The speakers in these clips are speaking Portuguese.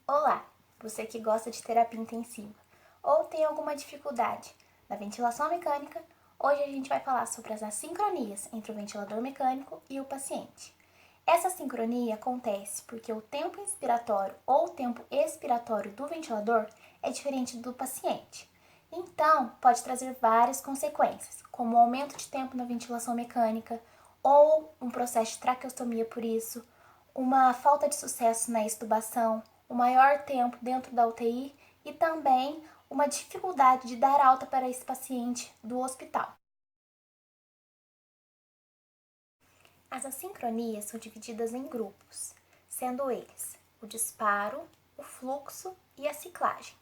Olá, você que gosta de terapia intensiva ou tem alguma dificuldade na ventilação mecânica, hoje a gente vai falar sobre as assincronias entre o ventilador mecânico e o paciente. Essa sincronia acontece porque o tempo inspiratório ou o tempo expiratório do ventilador é diferente do paciente. Então, pode trazer várias consequências, como o aumento de tempo na ventilação mecânica ou um processo de traqueostomia por isso, uma falta de sucesso na extubação, o maior tempo dentro da UTI e também uma dificuldade de dar alta para esse paciente do hospital. As assincronias são divididas em grupos, sendo eles o disparo, o fluxo e a ciclagem.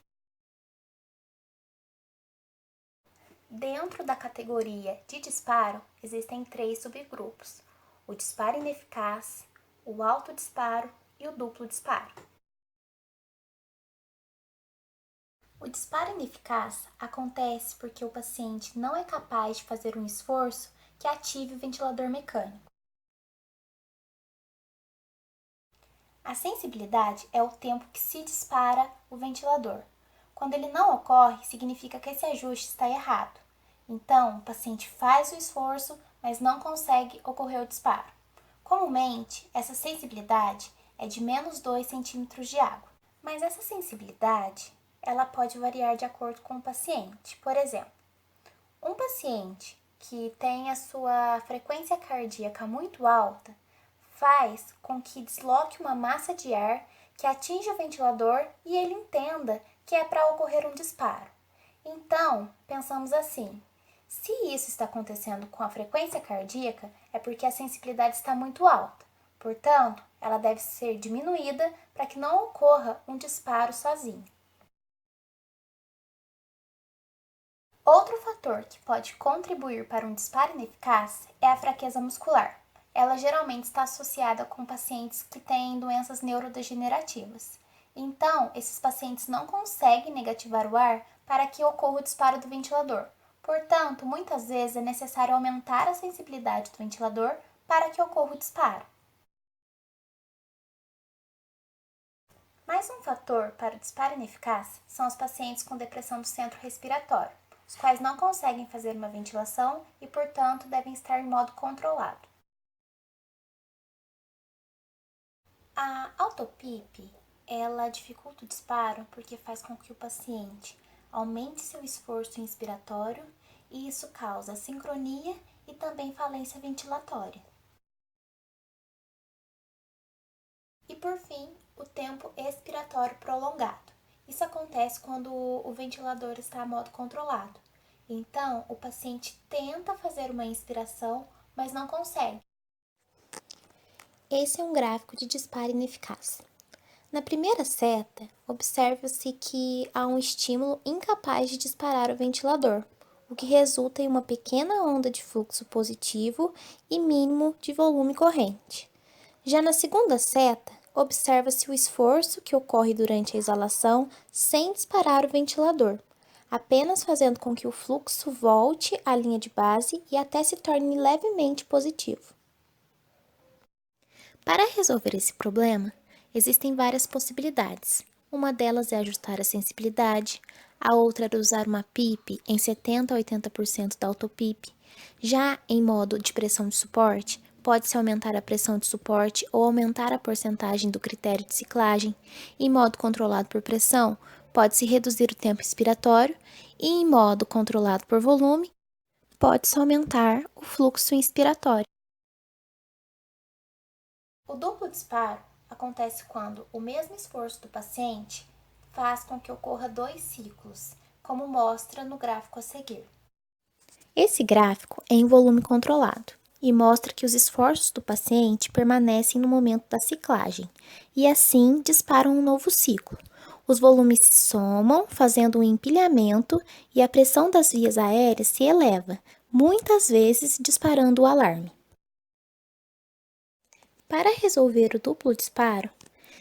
Dentro da categoria de disparo, existem 3 subgrupos: o disparo ineficaz, o autodisparo e o duplo disparo. O disparo ineficaz acontece porque o paciente não é capaz de fazer um esforço que ative o ventilador mecânico. A sensibilidade é o tempo que se dispara o ventilador. Quando ele não ocorre, significa que esse ajuste está errado. Então, o paciente faz o esforço, mas não consegue ocorrer o disparo. Comumente, essa sensibilidade é de menos 2 centímetros de água. Mas essa sensibilidade, ela pode variar de acordo com o paciente. Por exemplo, um paciente que tem a sua frequência cardíaca muito alta faz com que desloque uma massa de ar que atinja o ventilador e ele entenda que é para ocorrer um disparo. Então, pensamos assim: se isso está acontecendo com a frequência cardíaca, é porque a sensibilidade está muito alta. Portanto, ela deve ser diminuída para que não ocorra um disparo sozinho. Outro fator que pode contribuir para um disparo ineficaz é a fraqueza muscular. Ela geralmente está associada com pacientes que têm doenças neurodegenerativas. Então, esses pacientes não conseguem negativar o ar para que ocorra o disparo do ventilador. Portanto, muitas vezes é necessário aumentar a sensibilidade do ventilador para que ocorra o disparo. Mais um fator para o disparo ineficaz são os pacientes com depressão do centro respiratório, os quais não conseguem fazer uma ventilação e, portanto, devem estar em modo controlado. A autoPIP, ela dificulta o disparo porque faz com que o paciente aumente seu esforço inspiratório e isso causa sincronia e também falência ventilatória. E por fim, o tempo expiratório prolongado. Isso acontece quando o ventilador está a modo controlado. Então, o paciente tenta fazer uma inspiração, mas não consegue. Esse é um gráfico de disparo ineficaz. Na primeira seta, observa-se que há um estímulo incapaz de disparar o ventilador, o que resulta em uma pequena onda de fluxo positivo e mínimo de volume corrente. Já na segunda seta, observa-se o esforço que ocorre durante a exalação sem disparar o ventilador, apenas fazendo com que o fluxo volte à linha de base e até se torne levemente positivo. Para resolver esse problema, existem várias possibilidades. Uma delas é ajustar a sensibilidade, a outra é usar uma PIP em 70 a 80% da autoPIP. Já em modo de pressão de suporte, pode-se aumentar a pressão de suporte ou aumentar a porcentagem do critério de ciclagem. Em modo controlado por pressão, pode-se reduzir o tempo expiratório e em modo controlado por volume, pode-se aumentar o fluxo inspiratório. O duplo disparo acontece quando o mesmo esforço do paciente faz com que ocorra 2 ciclos, como mostra no gráfico a seguir. Esse gráfico é em volume controlado e mostra que os esforços do paciente permanecem no momento da ciclagem e assim disparam um novo ciclo. Os volumes se somam, fazendo um empilhamento e a pressão das vias aéreas se eleva, muitas vezes disparando o alarme. Para resolver o duplo disparo,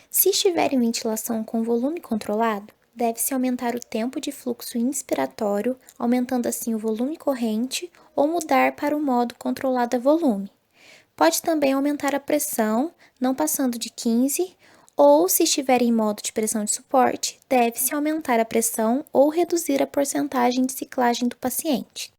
se estiver em ventilação com volume controlado, deve-se aumentar o tempo de fluxo inspiratório, aumentando assim o volume corrente, ou mudar para o modo controlado a volume. Pode também aumentar a pressão, não passando de 15, ou, se estiver em modo de pressão de suporte, deve-se aumentar a pressão ou reduzir a porcentagem de ciclagem do paciente.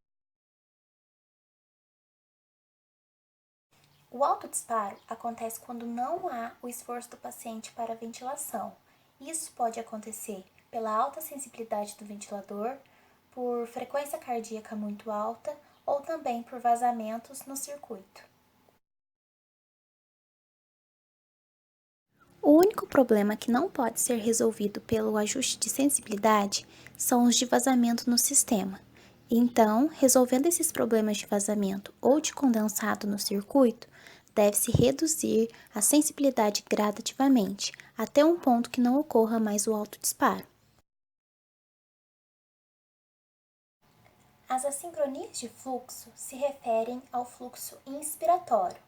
O autodisparo acontece quando não há o esforço do paciente para a ventilação. Isso pode acontecer pela alta sensibilidade do ventilador, por frequência cardíaca muito alta ou também por vazamentos no circuito. O único problema que não pode ser resolvido pelo ajuste de sensibilidade são os de vazamento no sistema. Então, resolvendo esses problemas de vazamento ou de condensado no circuito, deve-se reduzir a sensibilidade gradativamente, até um ponto que não ocorra mais o autodisparo. As assincronias de fluxo se referem ao fluxo inspiratório.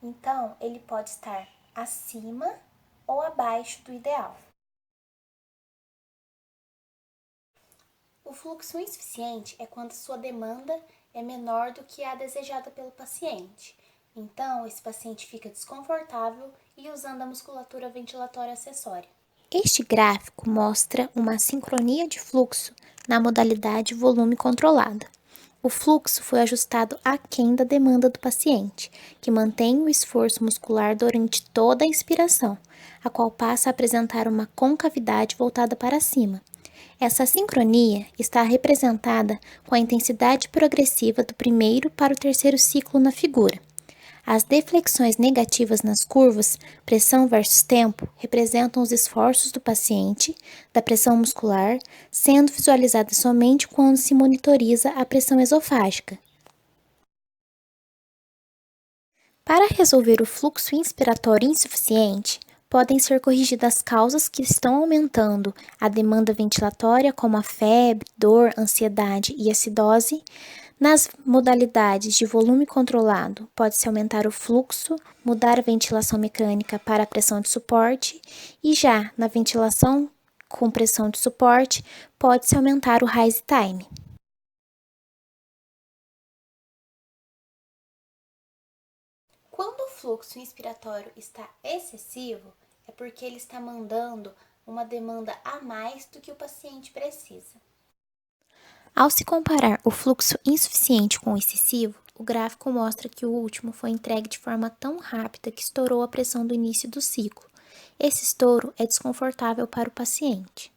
Então, ele pode estar acima ou abaixo do ideal. O fluxo insuficiente é quando sua demanda é menor do que a desejada pelo paciente. Então, esse paciente fica desconfortável e usando a musculatura ventilatória acessória. Este gráfico mostra uma sincronia de fluxo na modalidade volume controlada. O fluxo foi ajustado aquém da demanda do paciente, que mantém o esforço muscular durante toda a inspiração, a qual passa a apresentar uma concavidade voltada para cima. Essa sincronia está representada com a intensidade progressiva do primeiro para o terceiro ciclo na figura. As deflexões negativas nas curvas, pressão versus tempo, representam os esforços do paciente, da pressão muscular, sendo visualizadas somente quando se monitoriza a pressão esofágica. Para resolver o fluxo inspiratório insuficiente, podem ser corrigidas causas que estão aumentando a demanda ventilatória, como a febre, dor, ansiedade e acidose. Nas modalidades de volume controlado, pode-se aumentar o fluxo, mudar a ventilação mecânica para a pressão de suporte, e já na ventilação com pressão de suporte, pode-se aumentar o rise time. Quando o fluxo inspiratório está excessivo, é porque ele está mandando uma demanda a mais do que o paciente precisa. Ao se comparar o fluxo insuficiente com o excessivo, o gráfico mostra que o último foi entregue de forma tão rápida que estourou a pressão do início do ciclo. Esse estouro é desconfortável para o paciente.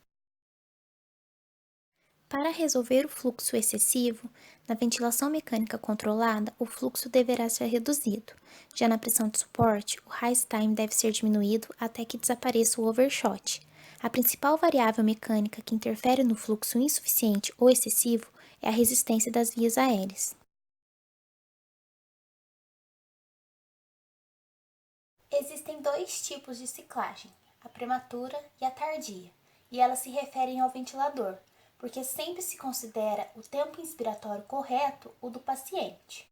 Para resolver o fluxo excessivo, na ventilação mecânica controlada, o fluxo deverá ser reduzido. Já na pressão de suporte, o rise time deve ser diminuído até que desapareça o overshot. A principal variável mecânica que interfere no fluxo insuficiente ou excessivo é a resistência das vias aéreas. Existem dois tipos de ciclagem, a prematura e a tardia, e elas se referem ao ventilador, porque sempre se considera o tempo inspiratório correto o do paciente.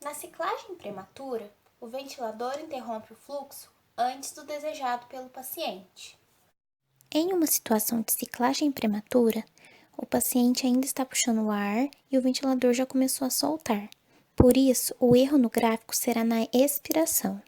Na ciclagem prematura, o ventilador interrompe o fluxo antes do desejado pelo paciente. Em uma situação de ciclagem prematura, o paciente ainda está puxando o ar e o ventilador já começou a soltar. Por isso, o erro no gráfico será na expiração.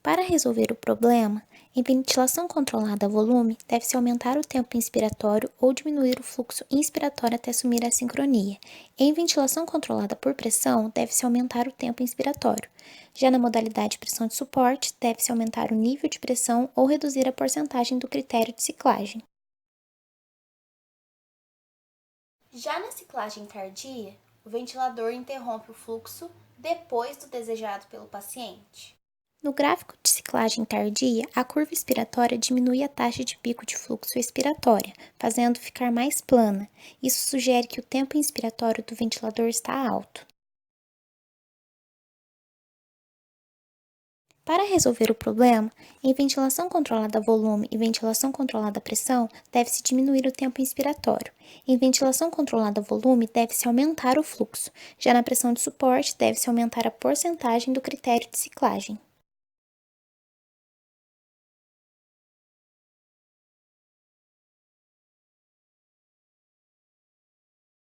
Para resolver o problema, em ventilação controlada a volume, deve-se aumentar o tempo inspiratório ou diminuir o fluxo inspiratório até assumir a sincronia. Em ventilação controlada por pressão, deve-se aumentar o tempo inspiratório. Já na modalidade pressão de suporte, deve-se aumentar o nível de pressão ou reduzir a porcentagem do critério de ciclagem. Já na ciclagem tardia, o ventilador interrompe o fluxo depois do desejado pelo paciente. No gráfico de ciclagem tardia, a curva expiratória diminui a taxa de pico de fluxo expiratória, fazendo ficar mais plana. Isso sugere que o tempo inspiratório do ventilador está alto. Para resolver o problema, em ventilação controlada a volume e ventilação controlada a pressão, deve-se diminuir o tempo inspiratório. Em ventilação controlada a volume, deve-se aumentar o fluxo. Já na pressão de suporte, deve-se aumentar a porcentagem do critério de ciclagem.